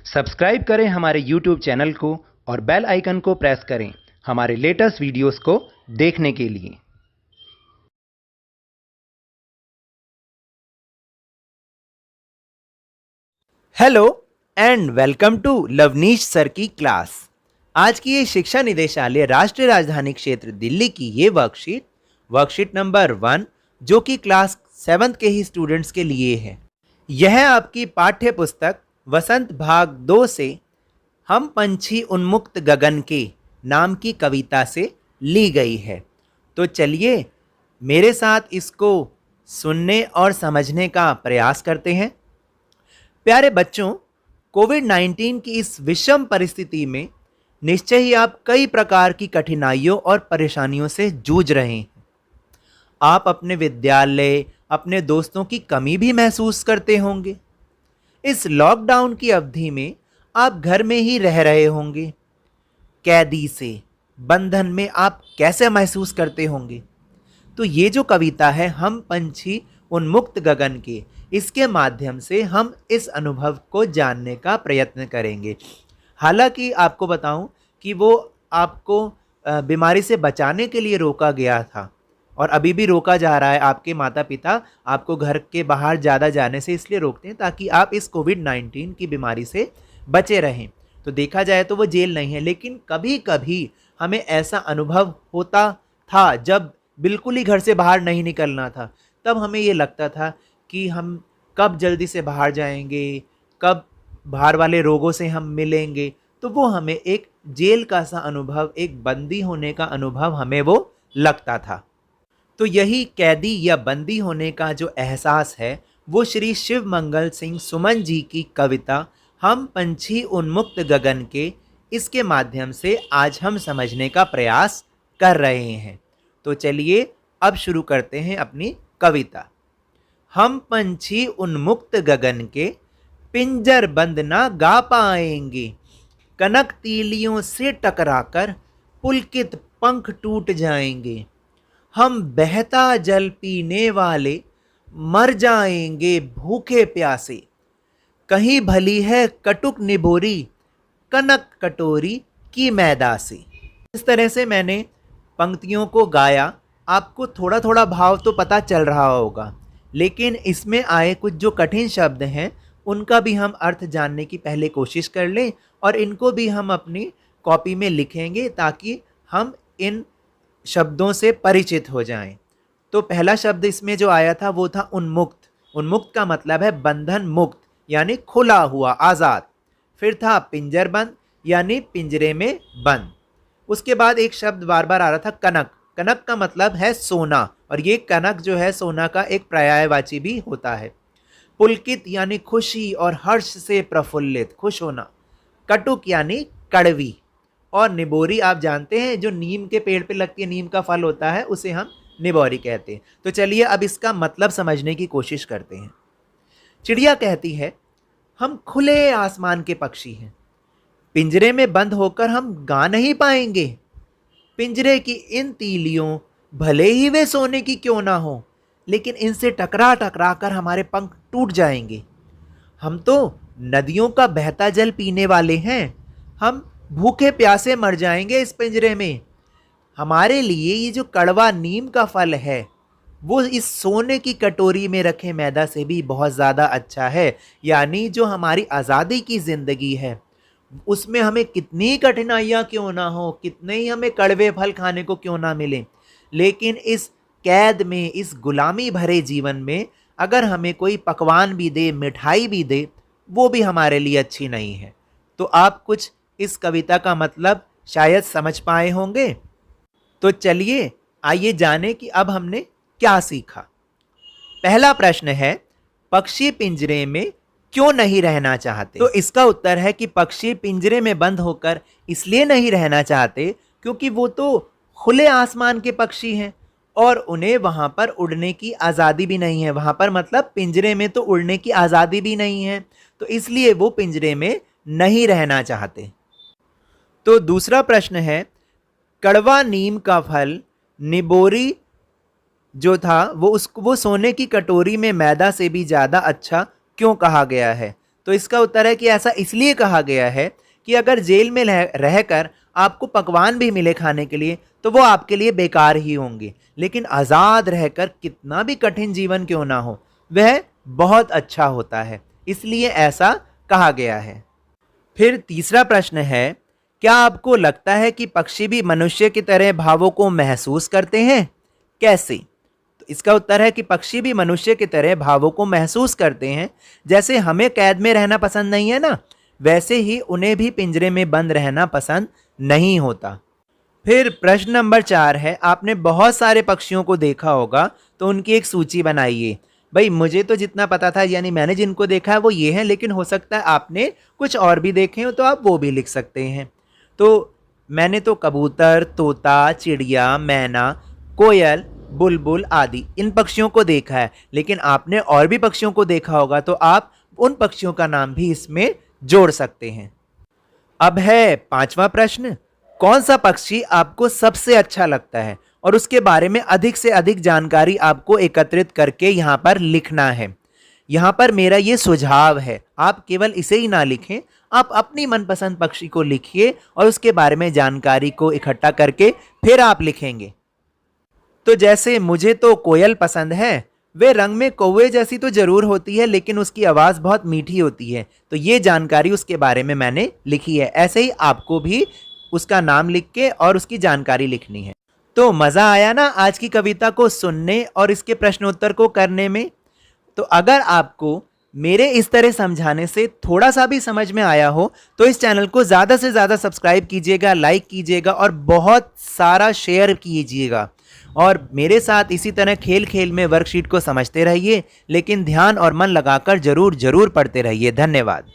Subscribe करें हमारे YouTube channel को और बेल आइकन को प्रेस करें हमारे लेटेस्ट वीडियोस को देखने के लिए। Hello and welcome to Lavneesh sir की क्लास। आज की ये शिक्षा निदेशालय राष्ट्रीय राजधानी क्षेत्र दिल्ली की ये वर्कशीट नंबर 1 जो कि क्लास 7th के ही स्टूडेंट्स के लिए है। यह आपकी पाठ्य पुस्तक वसंत भाग 2 से हम पंछी उन्मुक्त गगन के नाम की कविता से ली गई है। तो चलिए मेरे साथ इसको सुनने और समझने का प्रयास करते हैं। प्यारे बच्चों, कोविड-19 की इस विषम परिस्थिति में निश्चय ही आप कई प्रकार की कठिनाइयों और परेशानियों से जूझ रहे हैं। आप अपने विद्यालय, अपने दोस्तों की कमी भी महसूस करते होंगे। इस लॉकडाउन की अवधि में आप घर में ही रह रहे होंगे। कैदी से बंधन में आप कैसे महसूस करते होंगे? तो ये जो कविता है हम पंछी उन्मुक्त गगन के, इसके माध्यम से हम इस अनुभव को जानने का प्रयत्न करेंगे। हालांकि आपको बताऊं कि वो आपको बीमारी से बचाने के लिए रोका गया था और अभी भी रोका जा रहा है। आपके माता पिता आपको घर के बाहर ज़्यादा जाने से इसलिए रोकते हैं ताकि आप इस कोविड-19 की बीमारी से बचे रहें। तो देखा जाए तो वो जेल नहीं है, लेकिन कभी कभी हमें ऐसा अनुभव होता था जब बिल्कुल ही घर से बाहर नहीं निकलना था। तब हमें ये लगता था कि हम कब जल्दी से बाहर जाएंगे, कब बाहर वाले रोगों से हम मिलेंगे। तो वो हमें एक जेल का सा अनुभव, एक बंदी होने का अनुभव हमें वो लगता था। तो यही कैदी या बंदी होने का जो एहसास है वो श्री शिव मंगल सिंह सुमन जी की कविता हम पंछी उन्मुक्त गगन के, इसके माध्यम से आज हम समझने का प्रयास कर रहे हैं। तो चलिए अब शुरू करते हैं अपनी कविता। हम पंछी उन्मुक्त गगन के, पिंजर बंद ना गा पाएंगे। कनक तीलियों से टकराकर पुलकित पंख टूट जाएंगे। हम बहता जल पीने वाले मर जाएंगे भूखे प्यासे। कहीं भली है कटुक निबोरी, कनक कटोरी की मैदा से। इस तरह से मैंने पंक्तियों को गाया। आपको थोड़ा थोड़ा भाव तो पता चल रहा होगा, लेकिन इसमें आए कुछ जो कठिन शब्द हैं उनका भी हम अर्थ जानने की पहले कोशिश कर लें और इनको भी हम अपनी कॉपी में लिखेंगे ताकि हम इन शब्दों से परिचित हो जाएं। तो पहला शब्द इसमें जो आया था वो था उन्मुक्त। उन्मुक्त का मतलब है बंधन मुक्त, यानी खुला हुआ, आज़ाद। फिर था पिंजरबंद, यानी पिंजरे में बंद। उसके बाद एक शब्द बार बार आ रहा था कनक। कनक का मतलब है सोना, और ये कनक जो है सोना का एक पर्यायवाची भी होता है। पुलकित यानी खुशी और हर्ष से प्रफुल्लित, खुश होना। कटुक यानी कड़वी, और निबोरी आप जानते हैं जो नीम के पेड़ पे लगती है, नीम का फल होता है, उसे हम निबोरी कहते हैं। तो चलिए अब इसका मतलब समझने की कोशिश करते हैं। चिड़िया कहती है हम खुले आसमान के पक्षी हैं, पिंजरे में बंद होकर हम गा नहीं पाएंगे। पिंजरे की इन तीलियों भले ही वे सोने की क्यों ना हो, लेकिन इनसे टकरा टकरा कर हमारे पंख टूट जाएंगे। हम तो नदियों का बहता जल पीने वाले हैं, हम भूखे प्यासे मर जाएंगे इस पिंजरे में। हमारे लिए ये जो कड़वा नीम का फल है वो इस सोने की कटोरी में रखे मैदा से भी बहुत ज़्यादा अच्छा है। यानी जो हमारी आज़ादी की ज़िंदगी है उसमें हमें कितनी कठिनाइयाँ क्यों ना हो, कितने ही हमें कड़वे फल खाने को क्यों ना मिले, लेकिन इस कैद में, इस गुलामी भरे जीवन में अगर हमें कोई पकवान भी दे, मिठाई भी दे, वो भी हमारे लिए अच्छी नहीं है। तो आप कुछ इस कविता का मतलब शायद समझ पाए होंगे। तो चलिए आइए जानें कि अब हमने क्या सीखा। पहला प्रश्न है, पक्षी पिंजरे में क्यों नहीं रहना चाहते? तो इसका उत्तर है कि पक्षी पिंजरे में बंद होकर इसलिए नहीं रहना चाहते क्योंकि वो तो खुले आसमान के पक्षी हैं और उन्हें वहां पर उड़ने की आज़ादी भी नहीं है। वहां पर मतलब पिंजरे में तो उड़ने की आज़ादी भी नहीं है, तो इसलिए वो पिंजरे में नहीं रहना चाहते। तो दूसरा प्रश्न है, कड़वा नीम का फल निबोरी जो था वो सोने की कटोरी में मैदा से भी ज़्यादा अच्छा क्यों कहा गया है? तो इसका उत्तर है कि ऐसा इसलिए कहा गया है कि अगर जेल में रहकर आपको पकवान भी मिले खाने के लिए तो वो आपके लिए बेकार ही होंगे, लेकिन आज़ाद रहकर कितना भी कठिन जीवन क्यों ना हो वह बहुत अच्छा होता है, इसलिए ऐसा कहा गया है। फिर तीसरा प्रश्न है, क्या आपको लगता है कि पक्षी भी मनुष्य की तरह भावों को महसूस करते हैं? कैसे? तो इसका उत्तर है कि पक्षी भी मनुष्य की तरह भावों को महसूस करते हैं। जैसे हमें कैद में रहना पसंद नहीं है ना, वैसे ही उन्हें भी पिंजरे में बंद रहना पसंद नहीं होता। फिर प्रश्न नंबर 4 है, आपने बहुत सारे पक्षियों को देखा होगा तो उनकी एक सूची बनाइए। भाई मुझे तो जितना पता था, यानी मैंने जिनको देखा है वो ये हैं, लेकिन हो सकता है आपने कुछ और भी देखे हो तो आप वो भी लिख सकते हैं। तो मैंने तो कबूतर, तोता, चिड़िया, मैना, कोयल, बुलबुल आदि इन पक्षियों को देखा है, लेकिन आपने और भी पक्षियों को देखा होगा तो आप उन पक्षियों का नाम भी इसमें जोड़ सकते हैं। अब है 5वां प्रश्न, कौन सा पक्षी आपको सबसे अच्छा लगता है और उसके बारे में अधिक से अधिक जानकारी आपको एकत्रित करके यहाँ पर लिखना है। यहाँ पर मेरा ये सुझाव है, आप केवल इसे ही ना लिखें, आप अपनी मनपसंद पक्षी को लिखिए और उसके बारे में जानकारी को इकट्ठा करके फिर आप लिखेंगे। तो जैसे मुझे तो कोयल पसंद है, वे रंग में कौवे जैसी तो जरूर होती है लेकिन उसकी आवाज़ बहुत मीठी होती है, तो ये जानकारी उसके बारे में मैंने लिखी है। ऐसे ही आपको भी उसका नाम लिख के और उसकी जानकारी लिखनी है। तो मज़ा आया ना आज की कविता को सुनने और इसके प्रश्नोत्तर को करने में? तो अगर आपको मेरे इस तरह समझाने से थोड़ा सा भी समझ में आया हो तो इस चैनल को ज़्यादा से ज़्यादा सब्सक्राइब कीजिएगा, लाइक कीजिएगा और बहुत सारा शेयर कीजिएगा। और मेरे साथ इसी तरह खेल खेल में वर्कशीट को समझते रहिए, लेकिन ध्यान और मन लगाकर जरूर पढ़ते रहिए। धन्यवाद।